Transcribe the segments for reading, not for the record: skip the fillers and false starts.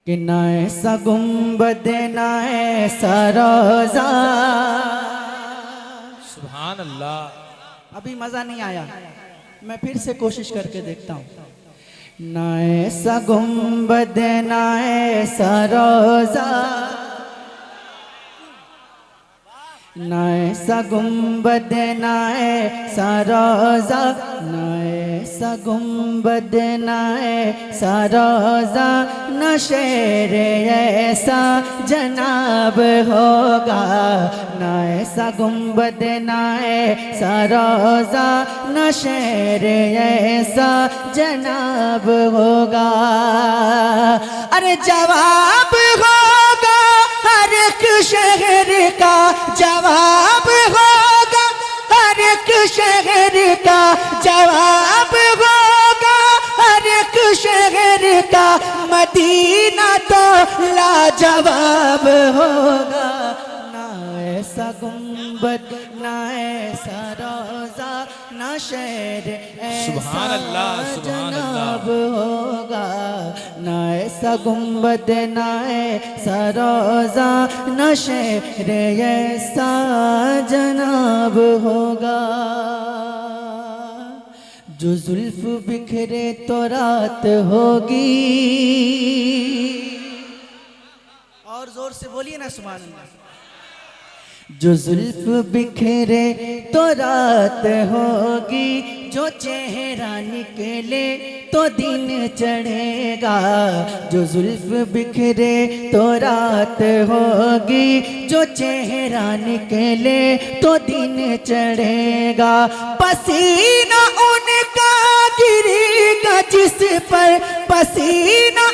कि ना ऐसा गुंबद ना ऐसा रोजा। सुभान अल्लाह। अभी मजा नहीं आया, मैं फिर से कोशिश करके देखता हूँ। ना ऐसा गुंबद ना ऐसा रोजा, ना ऐसा गुंबद ना ऐसा रोजा, ना ऐसा गुंबद ना ऐसा रोजा, न शेर ऐसा जनाब होगा। ना ऐसा गुंबद ना ऐसा रोजा, न शेर ऐसा जनाब होगा। अरे जवाब होगा हर एक शहर का, जवाब होगा हर एक शहर का, जवाब होगा हर एक शहर का। मदीना तो लाजवाब होगा। ना ऐसा गुंबद ना ऐसा रोजा, ना शहर ऐसा जनाब होगा। ना ऐसा गुंबद ना ऐसा रोजा, ना शहर ऐसा जनाब होगा। जो जुल्फ बिखरे तो रात होगी। और जोर से बोलिए ना सुभान अल्लाह। जो जुल्फ बिखरे तो रात होगी, जो चेहरा निकले तो दिन चढ़ेगा। जो जुल्फ बिखरे तो रात होगी, जो चेहरा निकले तो दिन चढ़ेगा। पसीना उनका गिरेगा जिस पर, पसीना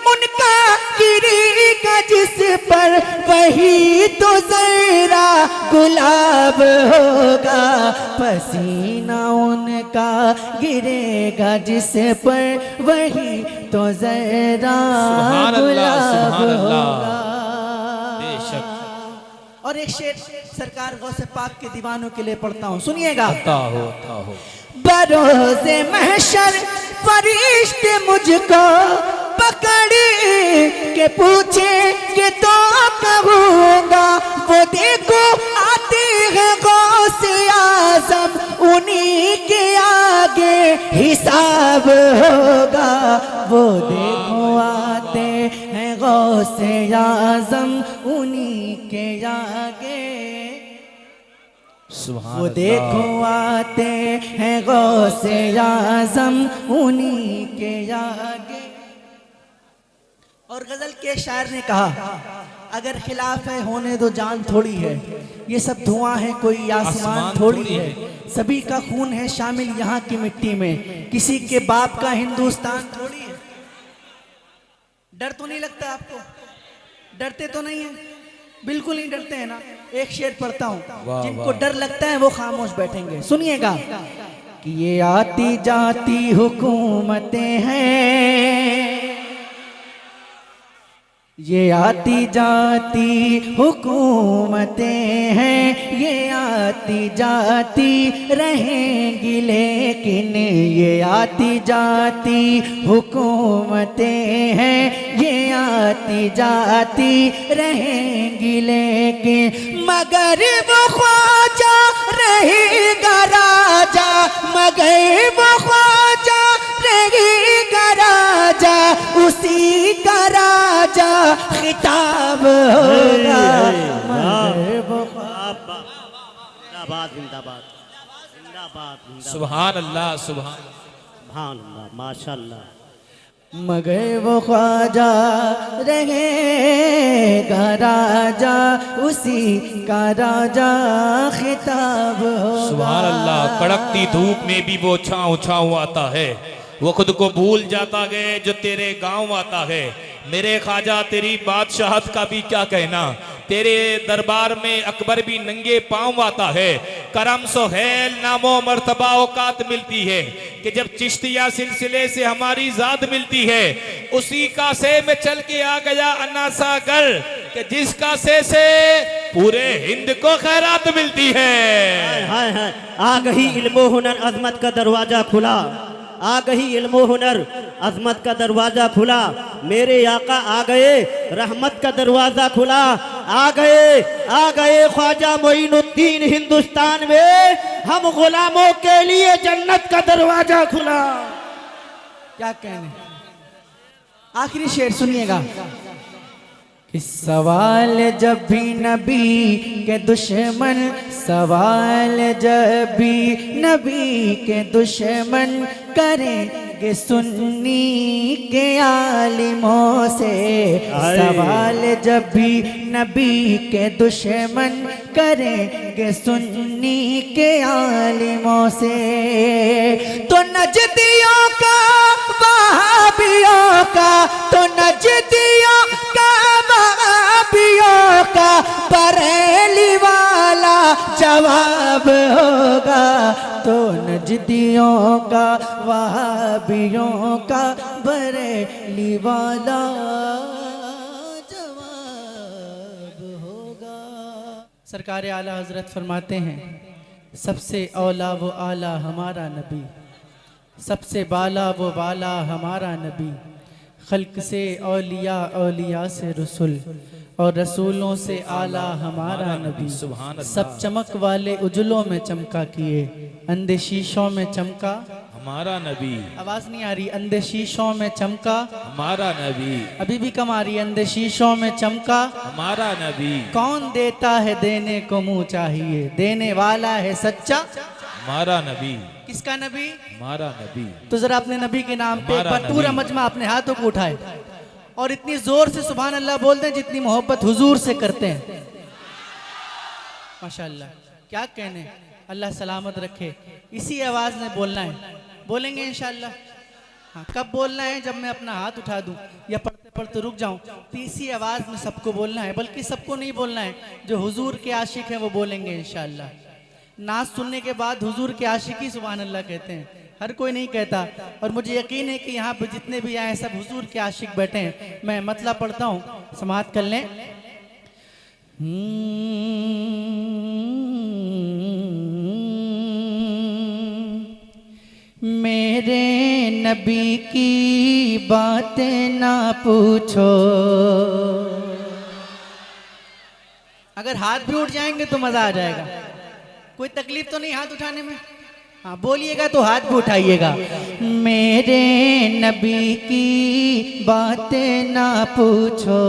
उनका गिरेगा जिस पर, वही तो जरा गुलाब होगा। पसीना उनका गिरेगा जिस पर, वही तो जरा गुलाब होगा। और एक शेर सरकार गौसे पाक के दीवानों के लिए पढ़ता हूँ, सुनिएगा। बरोज़े महशर फरिश्ते मुझको पकड़ के पूछेंगे तो कहूँगा, वो देखो आते हैं गौसे आज़म, उन्हीं के आगे हिसाब होगा। वो देखो आते हैं गौसे आज़म, उन्हीं के आगे। वो देखो आते हैं गौसे आज़म, उन्हीं के आगे। और गजल के शायर ने कहा, अगर खिलाफ है होने दो जान थोड़ी है, ये सब धुआं है कोई आसमान थोड़ी है। सभी का खून है शामिल यहाँ की मिट्टी में, किसी के बाप का हिंदुस्तान थोड़ी है। डर तो नहीं लगता आपको? डरते तो नहीं है? बिल्कुल नहीं डरते हैं ना। एक शेर पढ़ता हूँ, जिनको डर लगता है वो खामोश बैठेंगे, सुनिएगा। कि ये आती जाती हुकूमतें हैं, ये आती जाती हुकूमतें हैं, ये आती जाती रहेंगी लेकिन, ये आती जाती हुकूमतें हैं, ये आती जाती रहेंगी लेकिन। मगर वो ख्वाजा रहेगा राजा, मगर वो ख्वाजा रहेगा राजा, उसी का राजा खिताब होगा। जिंदाबाद जिंदाबाद जिंदाबाद। सुभान अल्लाह सुभान अल्लाह माशाअल्लाह। मगर वो ख्वाजा रहेगा राजा, उसी का राजा खिताब होगा। सुभान अल्लाह। कड़कती धूप में भी वो छाँव छाँव आता है, वो खुद को भूल जाता है जो तेरे गांव आता है। मेरे ख्वाजा तेरी बादशाहत का भी क्या कहना, तेरे दरबार में अकबर भी नंगे पांव आता है। करम सोहेल नामो मर्तबा औकात मिलती है कि जब चिश्तिया सिलसिले से हमारी जात मिलती है। उसी कासे में चल के आ गया अन्ना सागर कि जिस कासे से पूरे हिंद को खैरात मिलती है। हाय हाय, आ गई इल्मो हुनर अजमत का दरवाजा खुला। आ गई इल्म हुनर, अजमत का दरवाज़ा खुला, मेरे आका आ गए, रहमत का दरवाज़ा खुला, आ गए ख्वाजा मोइनुद्दीन हिंदुस्तान में, हम गुलामों के लिए जन्नत का दरवाज़ा खुला। क्या कहने, आखिरी शेर सुनिएगा कि सवाल जब भी नबी के दुश्मन, सवाल जब भी नबी के दुश्मन करेंगे सुन्नी के आलिमों से, सवाल जब भी नबी के दुश्मन करेंगे सुन्नी के आलिमों से, तो नजदियों का वहाबियों का, तो नजदियों का वहाबियों का बरेली वाला जवाब होगा, तो नजदियों का वहाबियों का बरेली वाला जवाब होगा। सरकार आला हजरत फरमाते हैं, सबसे औला वो आला हमारा नबी, सबसे बाला वो बाला हमारा नबी, खल्क से औलिया, औलिया से रसूल, और रसूलों से आला हमारा नबी। सुभान अल्लाह। सब चमक वाले उजलों में चमका किए, अंधे शीशों में चमका हमारा नबी, आवाज नहीं आ रही, अंधे शीशों में चमका हमारा नबी, अभी भी कम आ रही, अंधे शीशों में चमका हमारा नबी, कौन देता है देने को मुंह चाहिए, देने वाला है सच्चा हमारा नबी, किसका नबी, हमारा नबी। तो जरा अपने नबी के नाम पे एक हमारा बार पूरा नबी। मजमा अपने हाथों को उठाए और इतनी जोर से सुभान अल्लाह बोलते हैं जितनी मोहब्बत हुजूर से करते हैं। माशाअल्लाह, क्या कहने, अल्लाह सलामत रखे। इसी आवाज में बोलना है, बोलेंगे इंशाअल्लाह। हाँ, कब बोलना है, जब मैं अपना हाथ उठा दूं या पढ़ते पढ़ते रुक जाऊं, तो इसी आवाज में सबको बोलना है, बल्कि सबको नहीं बोलना है, जो हुजूर के आशिक हैं वो बोलेंगे इंशाअल्लाह। नाच सुनने के बाद हुजूर के आशिक ही सुभान अल्लाह कहते हैं, हर कोई नहीं कहता। और मुझे यकीन है कि यहाँ पे जितने भी आए सब हुजूर के आशिक बैठे हैं। मैं मतला पढ़ता हूँ, समाअत कर लें। मेरे नबी की बातें ना पूछो, अगर हाथ भी उठ जाएंगे तो मजा आ जाएगा। कोई तकलीफ तो नहीं हाथ उठाने में? हाँ, बोलिएगा तो हाथ भी उठाइएगा। मेरे नबी की बातें ना पूछो,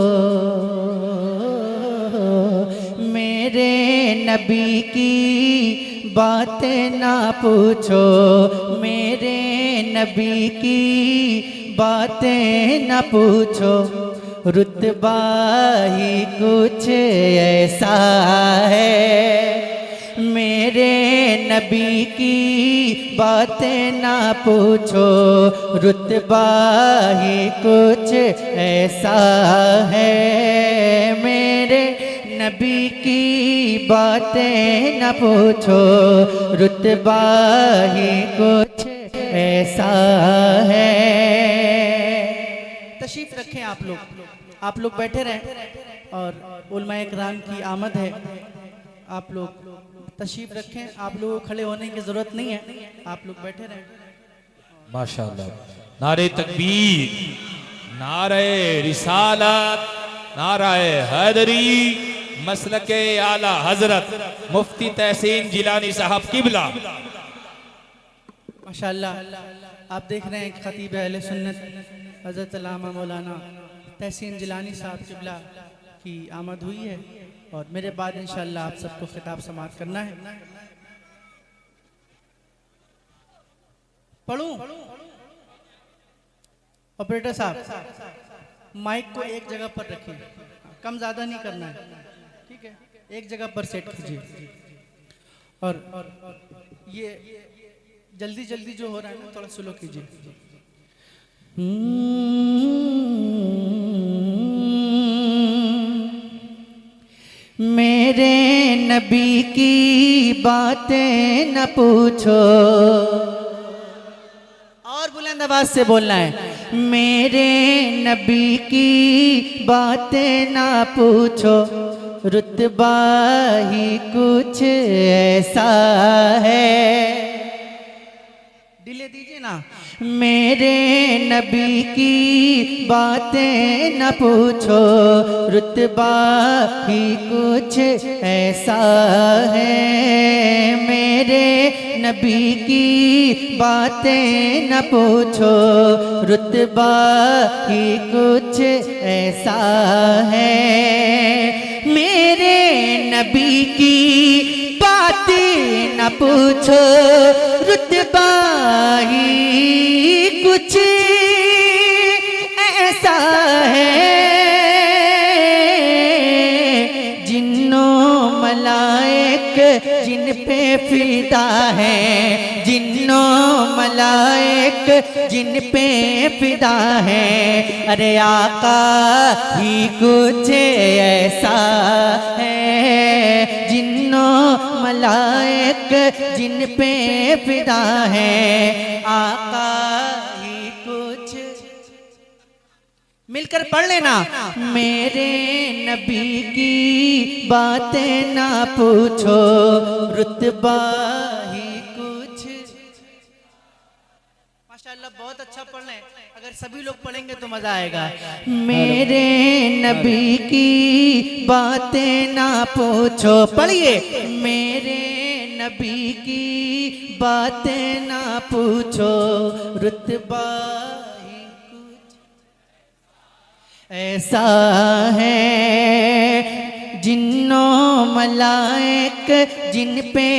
मेरे नबी की बातें ना पूछो, मेरे नबी की बातें ना पूछो, रुतबा ही कुछ ऐसा है। मेरे नबी की बातें ना पूछो, रुतबा ही कुछ ऐसा है। मेरे नबी की बातें ना पूछो, रुतबा ही कुछ ऐसा है। तशरीफ रखें आप लोग बैठे रहें और उलमाए किराम की आमद है। आप लोग तशरीफ रखें, आप लोगों को खड़े होने की जरूरत नहीं है, आप लोग बैठे रहें। माशाअल्लाह। नारे तकबीर, नारे रिसालत, नारे हैदरी, मसलके आला हजरत मुफ्ती तहसीन जिलानी साहब किबला। माशाअल्लाह, आप देख रहे हैं खतीब अहले सुन्नत हजरत अल्लामा मौलाना तहसीन जिलानी साहब किबला की आमद हुई है और मेरे बाद इंशाअल्लाह आप सबको खिताब समाअत करना है। पढ़ूं? ऑपरेटर साहब, माइक को एक जगह पर रखिए, कम ज्यादा नहीं करना है, ठीक है? एक जगह पर सेट कीजिए और ये जल्दी जल्दी जो हो रहा है ना, थोड़ा स्लो कीजिए। मेरे नबी की बातें न पूछो, और बुलंद आवाज से बोलना है। मेरे नबी की बातें ना पूछो, रुतबा ही कुछ ऐसा है। डिले दीजिए ना। मेरे नबी की बातें न पूछो, रुतबा ही कुछ ऐसा है। मेरे नबी की बातें न पूछो, रुतबा ही कुछ ऐसा है। मेरे नबी की बातें न पूछो, रुतबा ही कुछ ऐसा है। जिन्नों मलाइक जिन पे फिदा है, जिन्नों मलाइक जिन पे फिदा है। अरे आका ही कुछ ऐसा है। जिन्नों मलाइक जिन पे फिदा है, आका ही कुछ। मिलकर पढ़ लेना। मेरे नबी की बातें ना पूछो, रुतबा ही कुछ। माशाअल्लाह बहुत अच्छा पढ़ लें। अगर सभी लोग पढ़ेंगे तो मजा आएगा। मेरे नबी की बातें ना पूछो, पढ़िए। मेरे नबी की बातें ना पूछो, रुतबा ही कुछ ऐसा है। जिन्नों मलाइक जिन पे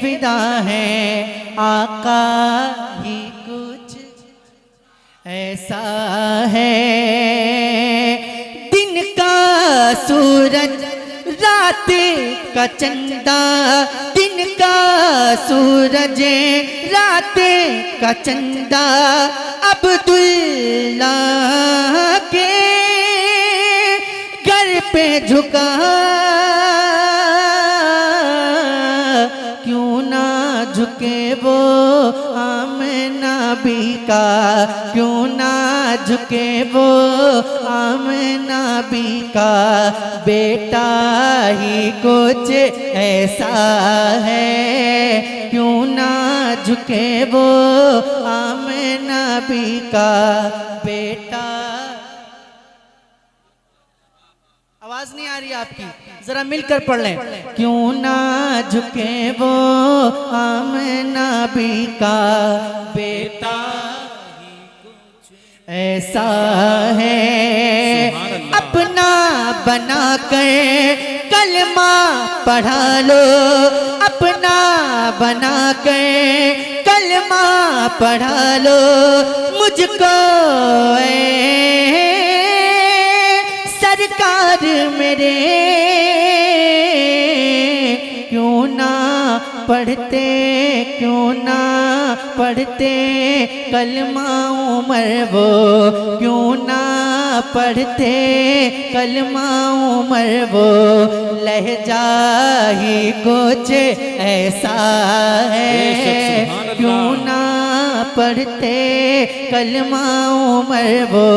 फिदा है, आका ही कुछ ऐसा है। दिन का सूरज रात का चंदा, दिन का सूरज रात का चंदा, अब्दुल्ला के घर पे झुका। क्यों ना झुके वो आमना भी का, क्यों ना झुके वो आमना भी का। बेटा ही कुछ ऐसा है, क्यों ना झुके वो आमना भी का बेटा। आवाज नहीं आ रही आपकी, जरा मिलकर पढ़ लें। क्यों ना झुके वो आमना भी का बेटा ऐसा है। अपना बना कर कलमा पढ़ा लो, अपना बना कर कलमा पढ़ा लो। मुझको सरकार मेरे क्यों ना पढ़ते, क्यों ना पढ़ते कलमा उमर वो, क्यों ना पढ़ते कलमा उमर वो। लहजा ही कुछ ऐसा है, क्यों ना पढ़ते कलमा उमर वो।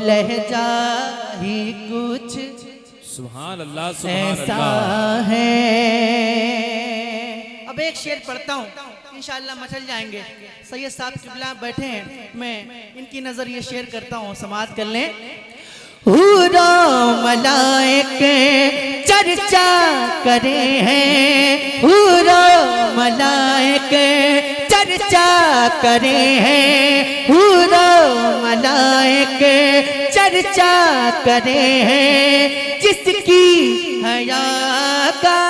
लहजा ही कुछ सुभान अल्लाह, सुभान ऐसा अल्लाह है। अब एक शेर पढ़ता हूँ, इंशाअल्लाह मचल जाएंगे। सैयद साहब किबला बैठे हैं, मैं इनकी नजर ये शेर करता हूँ, समाअत कर लें। हूरो मलाइक चर्चा करे हैं, हूरो मलाइक चर्चा करे हैं, हूरो मलाइक चर्चा करे हैं। जिसकी हया का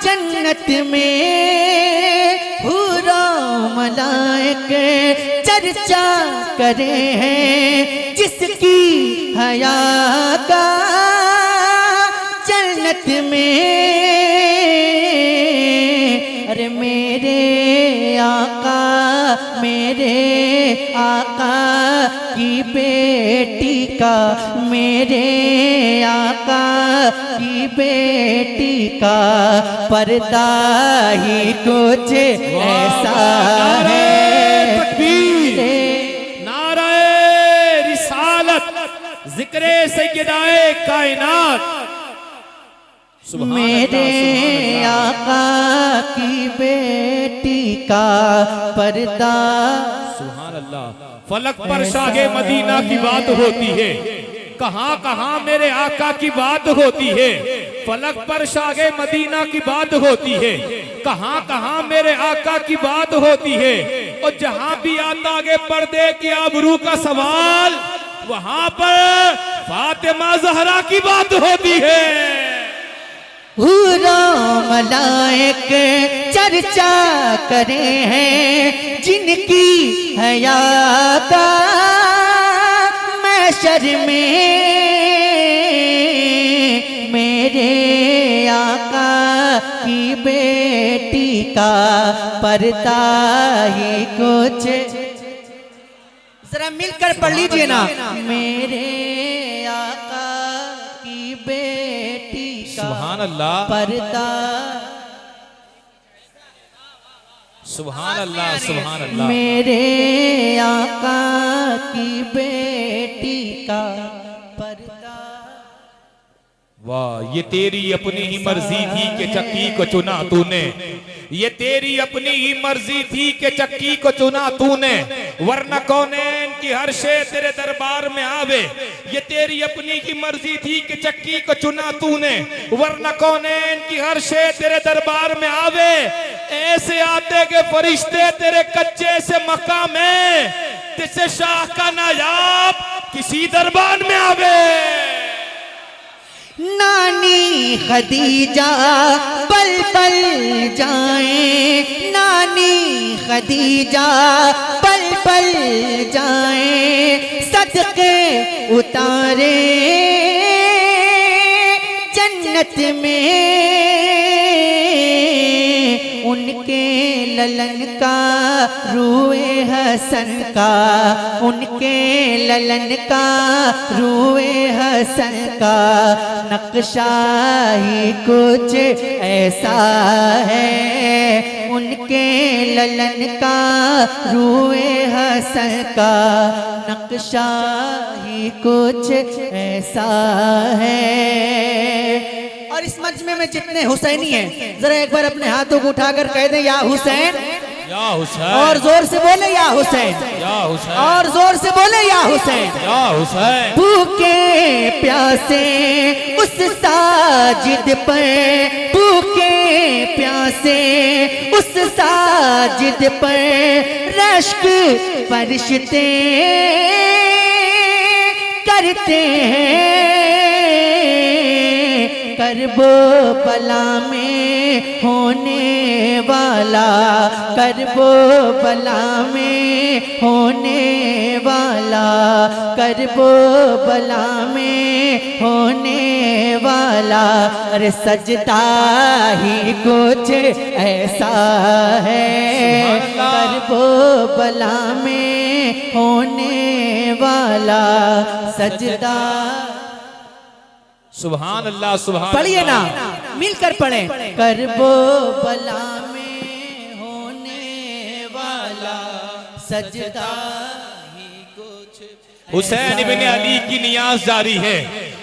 जन्नत में हूरो मलाइक चर्चा करे हैं। जिसकी हया का जन्नत में। अरे मेरे आका, मेरे आका की बेटी का, मेरे आका की बेटी का पर्दा ही कुछ ऐसा है। नाराए रिसालत, जिक्रे सैयदाए कायनात। मेरे आका की बेटी का पर्दा। सुभान अल्लाह। फलक पर शागे मदीना की बात होती है, कहां कहां मेरे आका की बात होती है। फलक पर शागे मदीना की बात होती है, कहां कहां मेरे आका की बात होती है। और जहां भी आता आगे पर्दे की आबरू का सवाल, वहां पर फातिमा ज़हरा की बात होती है। हूरा मलाइक चर्चा करे हैं जिनकी हया का, महशर में मेरे आका की बेटी का पर्दा ही कुछ। जरा मिलकर पढ़ लीजिए ना, मेरे आका की बेटी का सुभान अल्लाह, पर्दा। सुभान अल्लाह, सुभान अल्लाह। मेरे आका की बेटी का पर्दा। वाह, ये तेरी अपनी ही मर्जी थी कि चक्की को चुना तूने। ये तेरी अपनी ही मर्जी थी कि चक्की को चुना तूने, वरना कौनैन की हर शे तेरे दरबार में आवे। ये तेरी अपनी ही मर्जी थी कि चक्की को चुना तूने, वरना कौनैन की हर शे तेरे दरबार में आवे। ऐसे आते के फरिश्ते तेरे कच्चे से मक्का में, जिससे शाह का नायाब किसी दरबार में आवे। नानी खदीजा पल पल जाए, नानी खदीजा पल पल जाए, सदके उतारे जन्नत में उनके ललन का, रूए हसन का, उनके ललन का, रूए हसन का नक्शा ही कुछ ऐसा है। उनके ललन का, रूए हसन का नक्शा ही कुछ ऐसा है। और इस मजमे में जितने हुसैनी हैं, जरा एक बार अपने हाथों को उठाकर कह दें या हुसैन, या हुसैन। और जोर से बोले या हुसैन, या हुसैन। और जोर से बोले या हुसैन, या हुसैन। भूखे प्यासे उस साजिद पर, भूखे प्यासे उस साजिद पर रश्क फरिश्ते करते हैं। करबो बला में होने वाला, करबो बला में होने वाला, करबो बला में होने वाला। अरे सजदा ही कुछ ऐसा है, करबो बला में होने वाला सजदा। सुभान अल्लाह, सुभान। पढ़िए ना, मिलकर पढ़े। करबो बला में होने वाला सजदा ही कुछ। हुसैन इब्ने अली की नियाज जारी है,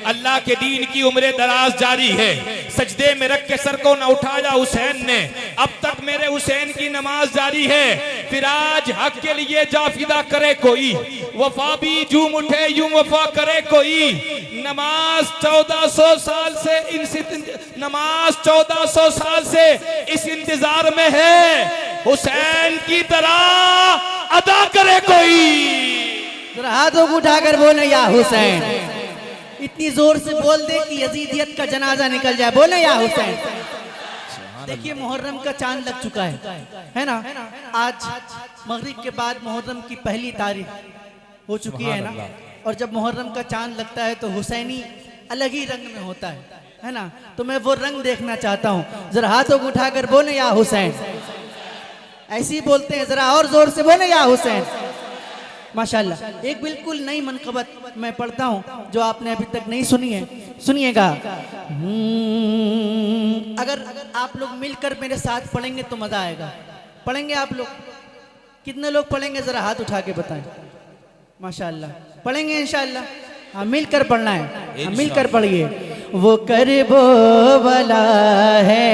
अल्लाह के दीन की उम्र दराज जारी है। सजदे में रख के सर को न उठाया हुसैन ने, अब तक मेरे हुसैन की नमाज जारी है। फिर आज हक के लिए जाफिदा करे कोई, वफा भी झूम उठे यूं वफा करे कोई। नमाज 1400 साल से नमाज 1400 साल से इस इंतजार में है, हुसैन की तरह अदा करे कोई। जरा हाथों को उठाकर बोले या हुसैन, इतनी जोर से बोल दे कि यजीदियत का जनाजा निकल जाए। बोले या हुसैन। देखिए मुहर्रम का चांद लग चुका है ना। आज मगरिब के बाद मुहर्रम की पहली तारीख हो चुकी है ना। और जब मुहर्रम का चांद लगता है तो हुसैनी अलग ही रंग में होता है ना। तो मैं वो रंग देखना चाहता हूँ। जरा हाथों को उठाकर बोले या हुसैन। ऐसे ही बोलते हैं, जरा और जोर से बोले या हुसैन। माशाल्लाह। एक बिल्कुल नई मनकबत मैं पढ़ता हूँ जो आपने अभी तक नहीं सुनी है, सुनिएगा। अगर आप लोग मिलकर मेरे साथ पढ़ेंगे तो मजा आएगा। पढ़ेंगे आप लोग? कितने लोग पढ़ेंगे जरा हाथ उठा के बताएं। माशाल्लाह, पढ़ेंगे इंशाल्लाह। हाँ, मिलकर पढ़ना है। हाँ, मिलकर पढ़िए। वो करबो वाला है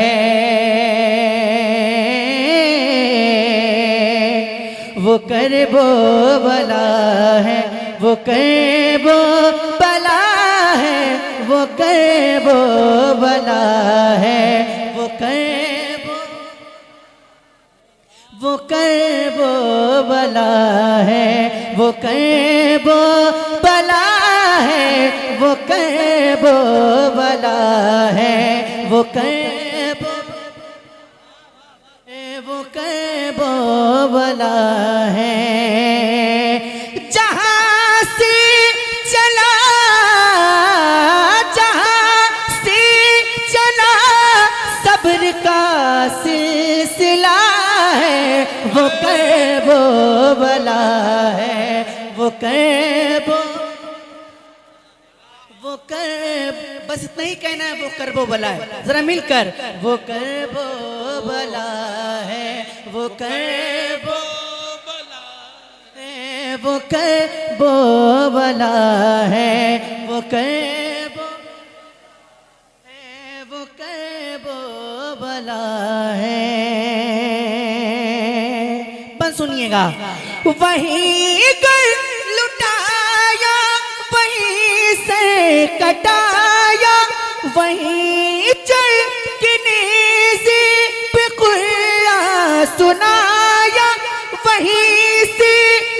करबो बला है, वो करबो बला है, वो करबो बला है, वो करबो बला है, वो करबो बला है, वो करबो बला है, वो करबो बला है। जहाँ से चला, जहाँ से चला सब्र का सिलसिला है, वो करबो बला है, वो करबो बस इतना ही कहना है, वो करबो बला है। जरा मिलकर वो करबो बला है, वो करबो बला है, वो करबो बला है, वो करबो बला है। बस सुनिएगा, वहीं कर लुटाया, वहीं से कटाया, वहीं चढ़ के नेज़े पे कुरान सुनाया, वहीं से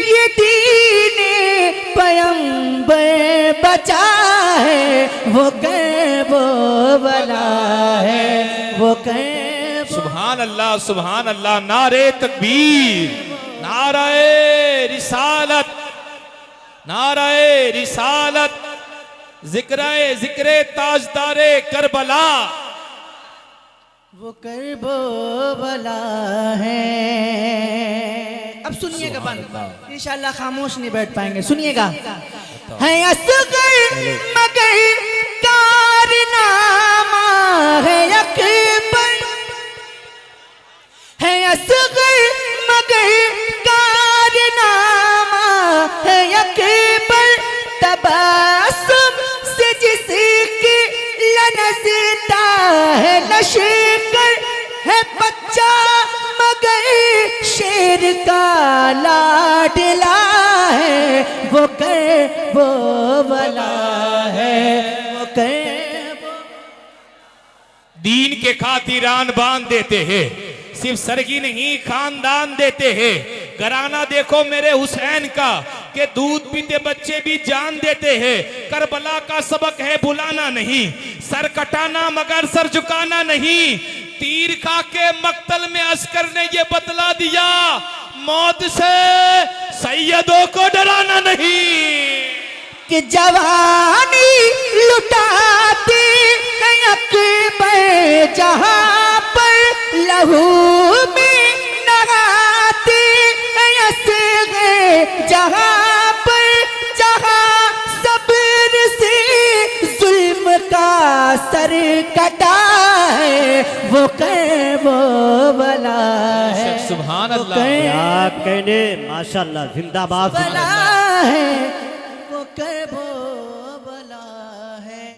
ये दीने पैगंबर बचा है, वो करबो बला है, वो करबो। सुभान अल्लाह, नारे तकबीर, नाराए रिसालत, नाराए रिसालत, जिक्रे ताजदारे करबला, वो करबो बला है। अब सुनिएगा बंद, इंशाअल्लाह खामोश नहीं बैठ पाएंगे, सुनिएगा। है असगर मगर कारनामा है अकबर, है असगर मगर कारनामा है अकबर, तबस्सुम से जिसकी लनज़ता है लश्कर, है बच्चा मगर शेर का लाडला है, वो करबो बला है, वो करबो। दीन के खातिरान बांध देते हैं, सिर्फ सरगी नहीं खानदान देते हैं। घराना देखो मेरे हुसैन का, के दूध पीते बच्चे भी जान देते हैं। करबला का सबक है भुलाना नहीं, सर कटाना मगर सर झुकाना नहीं। तीर खा के मक्तल में अस्कर ने ये बतला दिया, मौत से सैयदों को डराना नहीं। कि जवानी लुटाती है अकबर, जहाँ पर लहू में नहाती है असग़र, जहाँ पर जहाँ सब्र से जुल्म का सर कटा है, वो करबो बला है, सुभान अल्लाह। क्या कहने, माशाल्लाह, जिंदाबाद। बला है, वो करबो